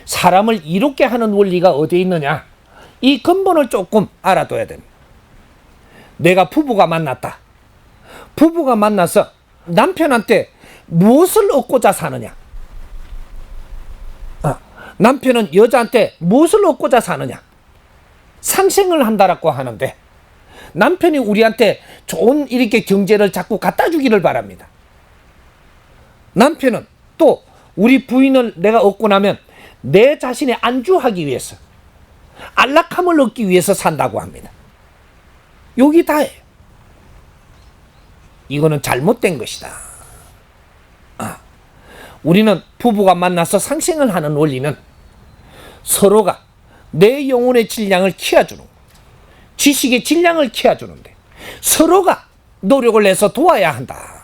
사람을 이롭게 하는 원리가 어디에 있느냐? 이 근본을 조금 알아둬야 됩니다. 내가 부부가 만났다. 부부가 만나서 남편한테 무엇을 얻고자 사느냐? 남편은 여자한테 무엇을 얻고자 사느냐? 상생을 한다라고 하는데 남편이 우리한테 좋은 이렇게 경제를 자꾸 갖다 주기를 바랍니다. 남편은 또 우리 부인을 내가 얻고 나면 내 자신에 안주하기 위해서, 안락함을 얻기 위해서 산다고 합니다. 여기 다예요. 이거는 잘못된 것이다. 우리는 부부가 만나서 상생을 하는 원리는 서로가 내 영혼의 질량을 키워주는, 지식의 질량을 키워주는데 서로가 노력을 해서 도와야 한다.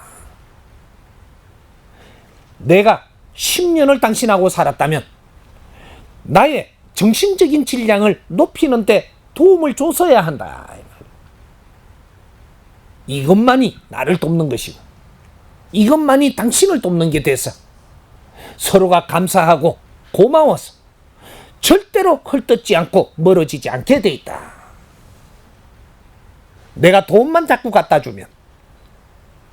내가 10년을 당신하고 살았다면 나의 정신적인 질량을 높이는데 도움을 줬어야 한다. 이것만이 나를 돕는 것이고 이것만이 당신을 돕는 게 돼서 서로가 감사하고 고마워서 절대로 헐뜯지 않고 멀어지지 않게 돼 있다. 내가 돈만 자꾸 갖다 주면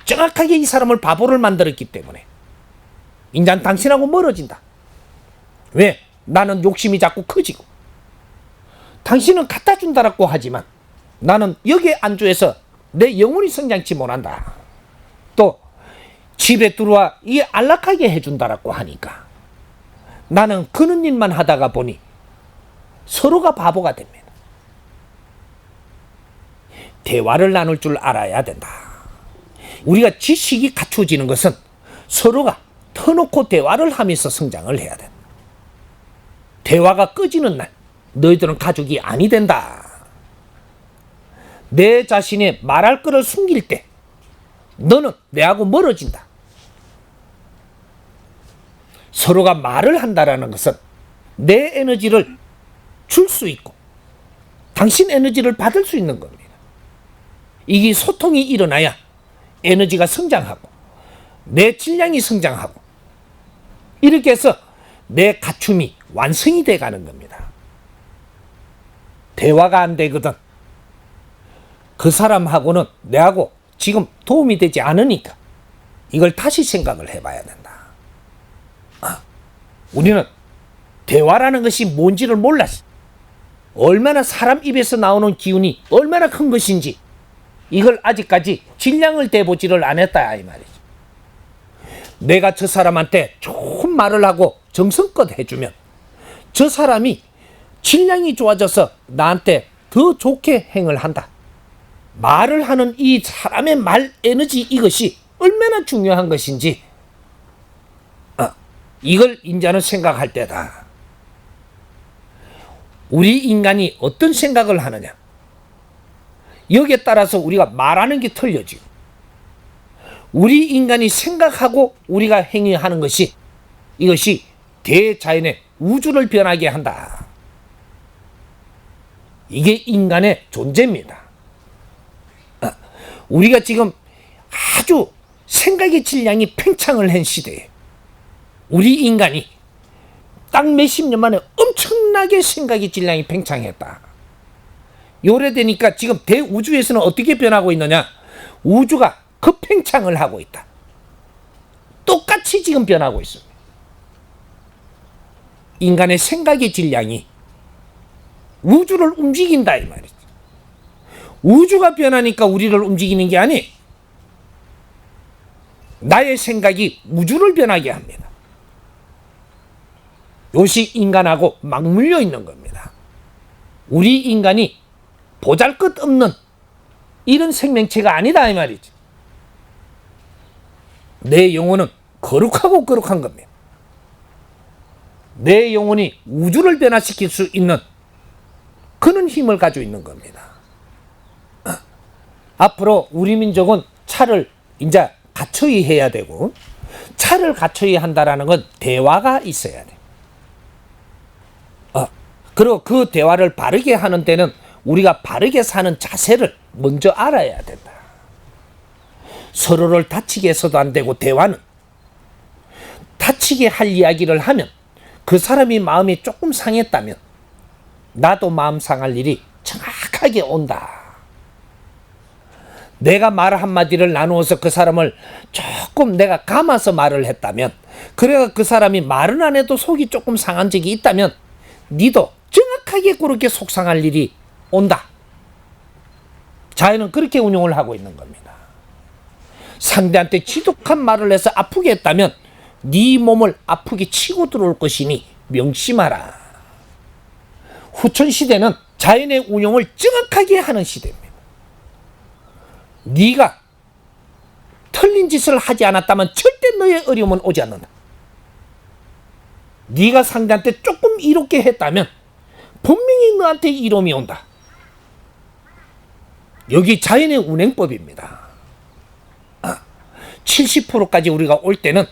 정확하게 이 사람을 바보를 만들었기 때문에 인간 당신하고 멀어진다. 왜? 나는 욕심이 자꾸 커지고 당신은 갖다 준다라고 하지만 나는 여기에 안주해서 내 영혼이 성장치 못한다. 또 집에 들어와 이 안락하게 해준다라고 하니까 나는 그런 일만 하다가 보니 서로가 바보가 됩니다. 대화를 나눌 줄 알아야 된다. 우리가 지식이 갖춰지는 것은 서로가 터놓고 대화를 하면서 성장을 해야 된다. 대화가 꺼지는 날 너희들은 가족이 아니 된다. 내 자신의 말할 거를 숨길 때 너는 내하고 멀어진다. 서로가 말을 한다라는 것은 내 에너지를 줄 수 있고 당신 에너지를 받을 수 있는 겁니다. 이게 소통이 일어나야 에너지가 성장하고 내 질량이 성장하고 이렇게 해서 내 갖춤이 완성이 돼가는 겁니다. 대화가 안 되거든 그 사람하고는 내하고 지금 도움이 되지 않으니까 이걸 다시 생각을 해봐야 된다. 우리는 대화라는 것이 뭔지를 몰랐어. 얼마나 사람 입에서 나오는 기운이 얼마나 큰 것인지 이걸 아직까지 질량을 대보지를 안 했다 이 말이지. 내가 저 사람한테 좋은 말을 하고 정성껏 해주면 저 사람이 질량이 좋아져서 나한테 더 좋게 행을 한다. 말을 하는 이 사람의 말 에너지 이것이 얼마나 중요한 것인지 이걸 인자는 생각할 때다. 우리 인간이 어떤 생각을 하느냐 여기에 따라서 우리가 말하는 게 틀려지고 우리 인간이 생각하고 우리가 행위하는 것이 이것이 대자연의 우주를 변하게 한다. 이게 인간의 존재입니다. 우리가 지금 아주 생각의 질량이 팽창을 한 시대에 우리 인간이 딱 몇십 년 만에 엄청나게 생각의 질량이 팽창했다. 요래되니까 지금 대우주에서는 어떻게 변하고 있느냐? 우주가 급팽창을 하고 있다. 똑같이 지금 변하고 있습니다. 인간의 생각의 질량이 우주를 움직인다 이 말이죠. 우주가 변하니까 우리를 움직이는 게 아니 나의 생각이 우주를 변하게 합니다. 이것이 인간하고 맞물려 있는 겁니다. 우리 인간이 보잘것없는 이런 생명체가 아니다 이 말이죠. 내 영혼은 거룩하고 거룩한 겁니다. 내 영혼이 우주를 변화시킬 수 있는 그런 힘을 가지고 있는 겁니다. 앞으로 우리 민족은 차를 이제 갖춰야 해야 되고 차를 갖춰야 한다라는 건 대화가 있어야 돼. 그리고 그 대화를 바르게 하는 데는 우리가 바르게 사는 자세를 먼저 알아야 된다. 서로를 다치게 해서도 안 되고 대화는 다치게 할 이야기를 하면 그 사람이 마음이 조금 상했다면 나도 마음 상할 일이 정확하게 온다. 내가 말 한마디를 나누어서 그 사람을 조금 내가 감아서 말을 했다면, 그래가 그 사람이 말은 안 해도 속이 조금 상한 적이 있다면 니도 정확하게 그렇게 속상할 일이 온다. 자연은 그렇게 운용을 하고 있는 겁니다. 상대한테 지독한 말을 해서 아프게 했다면 네 몸을 아프게 치고 들어올 것이니 명심하라. 후천시대는 자연의 운용을 정확하게 하는 시대입니다. 네가 틀린 짓을 하지 않았다면 절대 너의 어려움은 오지 않는다. 네가 상대한테 조금 이롭게 했다면 분명히 너한테 이로움이 온다. 여기 자연의 운행법입니다. 70%까지 우리가 올 때는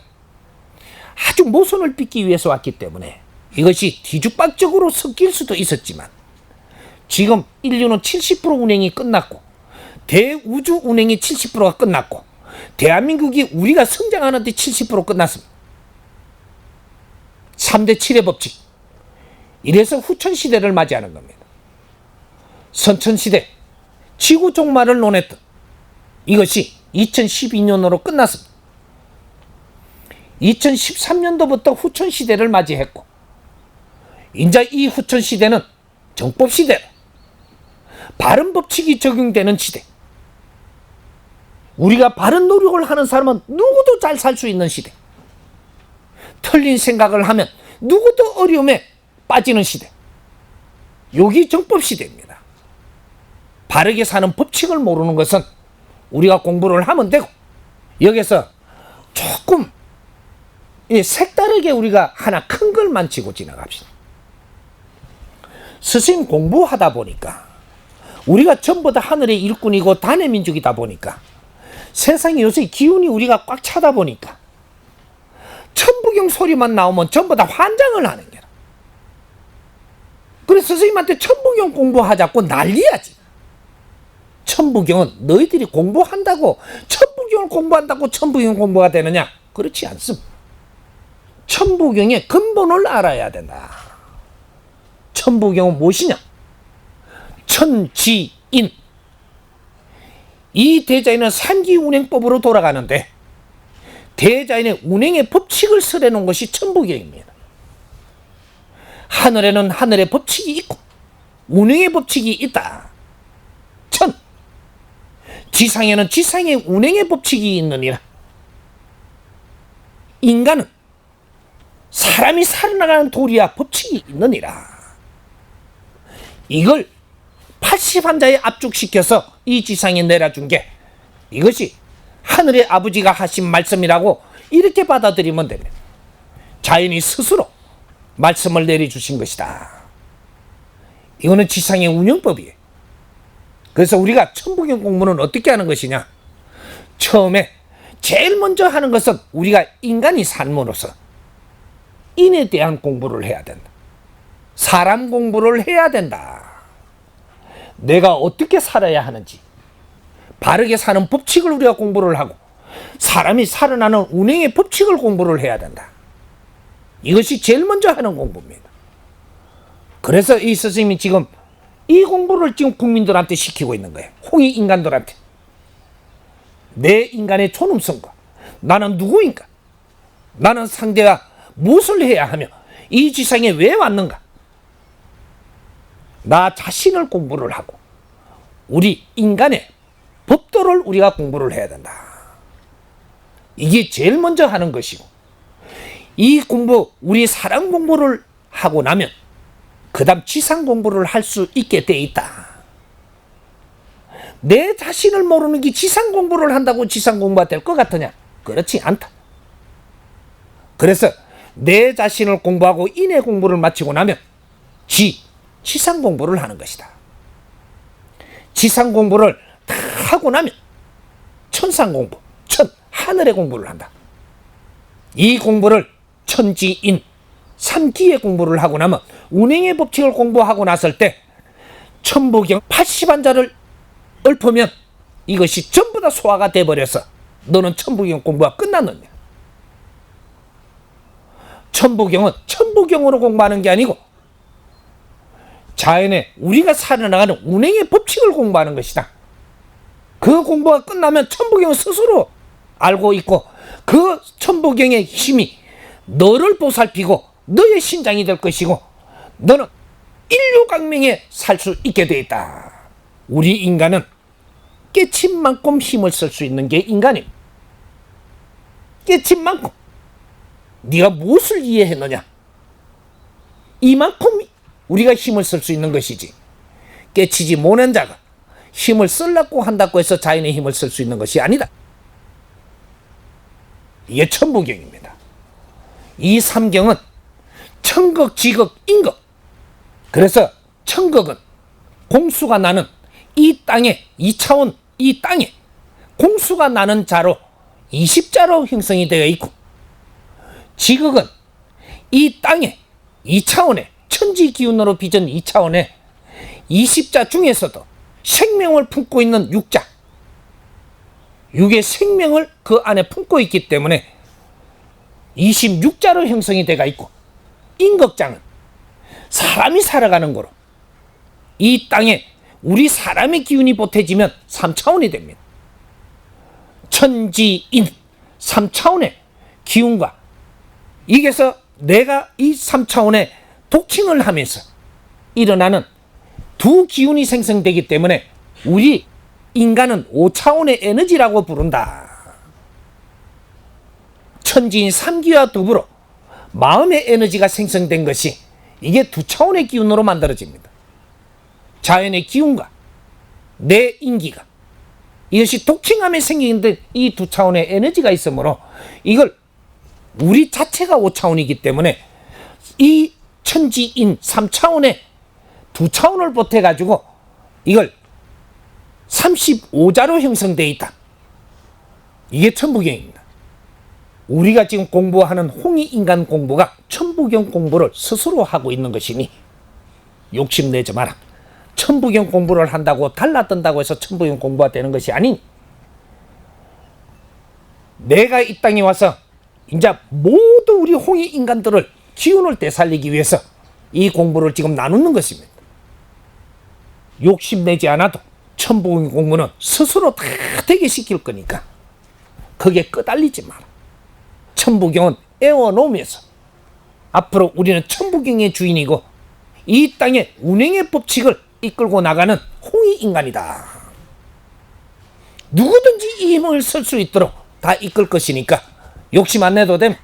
아주 모선을 빚기 위해서 왔기 때문에 이것이 뒤죽박죽으로 섞일 수도 있었지만, 지금 인류는 70% 운행이 끝났고 대우주 운행이 70%가 끝났고 대한민국이 우리가 성장하는 데 70% 끝났습니다. 3대 7의 법칙. 이래서 후천시대를 맞이하는 겁니다. 선천시대 지구 종말을 논했던 이것이 2012년으로 끝났습니다. 2013년도부터 후천시대를 맞이했고, 이제 이 후천시대는 정법시대로 바른 법칙이 적용되는 시대. 우리가 바른 노력을 하는 사람은 누구도 잘 살 수 있는 시대. 틀린 생각을 하면 누구도 어려움에 빠지는 시대. 여기 정법시대입니다. 바르게 사는 법칙을 모르는 것은 우리가 공부를 하면 되고, 여기서 조금 색다르게 우리가 하나 큰 걸만 짚고 지나갑시다. 스승 공부하다 보니까 우리가 전부 다 하늘의 일꾼이고 단의 민족이다 보니까 세상에 요새 기운이 우리가 꽉 차다 보니까 천부경 소리만 나오면 전부 다 환장을 하는 거야. 그래서 스승님한테 천부경 공부하자고 난리야지. 천부경은 너희들이 공부한다고 천부경을 공부한다고 천부경 공부가 되느냐? 그렇지 않습니다. 천부경의 근본을 알아야 된다. 천부경은 무엇이냐? 천지인. 이 대자인은 삼기운행법으로 돌아가는데 대자인의 운행의 법칙을 설해놓은 것이 천부경입니다. 하늘에는 하늘의 법칙이 있고 운행의 법칙이 있다. 천. 지상에는 지상의 운행의 법칙이 있느니라. 인간은 사람이 살아나가는 도리와 법칙이 있느니라. 이걸 80환자에 압축시켜서 이 지상에 내려준 게 이것이 하늘의 아버지가 하신 말씀이라고 이렇게 받아들이면 됩니다. 자연이 스스로 말씀을 내려주신 것이다. 이거는 지상의 운영법이에요. 그래서 우리가 천부경 공부는 어떻게 하는 것이냐? 처음에 제일 먼저 하는 것은 우리가 인간이 삶으로서 인에 대한 공부를 해야 된다. 사람 공부를 해야 된다. 내가 어떻게 살아야 하는지, 바르게 사는 법칙을 우리가 공부를 하고 사람이 살아나는 운행의 법칙을 공부를 해야 된다. 이것이 제일 먼저 하는 공부입니다. 그래서 이 스승님이 지금 이 공부를 지금 국민들한테 시키고 있는 거예요. 홍익 인간들한테. 내 인간의 존엄성과 나는 누구인가? 나는 상대와 무엇을 해야 하며 이 지상에 왜 왔는가? 나 자신을 공부를 하고 우리 인간의 법도를 우리가 공부를 해야 된다. 이게 제일 먼저 하는 것이고, 이 공부, 우리 사람 공부를 하고 나면 그 다음 지상 공부를 할 수 있게 돼 있다. 내 자신을 모르는 게 지상 공부를 한다고 지상 공부가 될 것 같으냐? 그렇지 않다. 그래서 내 자신을 공부하고 인의 공부를 마치고 나면 지상 공부를 하는 것이다. 지상 공부를 다 하고 나면 천상 공부, 하늘의 공부를 한다. 이 공부를 천지인, 삼기의 공부를 하고 나면 운행의 법칙을 공부하고 났을 때 천부경 80환자를 읊으면 이것이 전부 다 소화가 돼버려서 너는 천부경 공부가 끝났느냐. 천부경은 천부경으로 공부하는 게 아니고 자연의 우리가 살아나가는 운행의 법칙을 공부하는 것이다. 그 공부가 끝나면 천부경 스스로 알고 있고 그 천부경의 힘이 너를 보살피고 너의 신장이 될 것이고 너는 인류革命에 살 수 있게 되어 있다. 우리 인간은 깨친 만큼 힘을 쓸 수 있는 게 인간입니다. 깨친 만큼. 네가 무엇을 이해했느냐? 이만큼 우리가 힘을 쓸 수 있는 것이지. 깨치지 못한 자가 힘을 쓰려고 한다고 해서 자연의 힘을 쓸 수 있는 것이 아니다. 이게 천부경입니다. 이 삼경은 천극, 지극, 인극. 그래서 천극은 공수가 나는 이 땅에 2차원 이 땅에 공수가 나는 자로 20자로 형성이 되어 있고 지극은 이 땅에 2차원에 천지 기운으로 빚은 2차원에 20자 중에서도 생명을 품고 있는 6자 6의 생명을 그 안에 품고 있기 때문에 26자로 형성이 되어 있고 인극장은 사람이 살아가는 거로 이 땅에 우리 사람의 기운이 보태지면 3차원이 됩니다. 천지인 3차원의 기운과 이게서 내가 이 3차원의 독칭을 하면서 일어나는 두 기운이 생성되기 때문에 우리 인간은 5차원의 에너지라고 부른다. 천지인 3기와 더불어 마음의 에너지가 생성된 것이 이게 2차원의 기운으로 만들어집니다. 자연의 기운과 내 인기가 이것이 독칭함에 생기는데 이 2차원의 에너지가 있으므로 이걸 우리 자체가 5차원이기 때문에 이 천지인 3차원의 2차원을 보태가지고 이걸 35자로 형성되어 있다. 이게 천부경입니다. 우리가 지금 공부하는 홍익인간 공부가 천부경 공부를 스스로 하고 있는 것이니 욕심내지 마라. 천부경 공부를 한다고 달라든다고 해서 천부경 공부가 되는 것이 아닌 내가 이 땅에 와서 이제 모두 우리 홍익인간들을 기운을 되살리기 위해서 이 공부를 지금 나누는 것입니다. 욕심내지 않아도 천부경 공부는 스스로 다 되게 시킬 거니까 거기에 끄달리지 마라. 천부경은 애워놓으면서 앞으로 우리는 천부경의 주인이고 이 땅의 운행의 법칙을 이끌고 나가는 홍익인간이다. 누구든지 이 힘을 쓸 수 있도록 다 이끌 것이니까 욕심 안 내도 됨.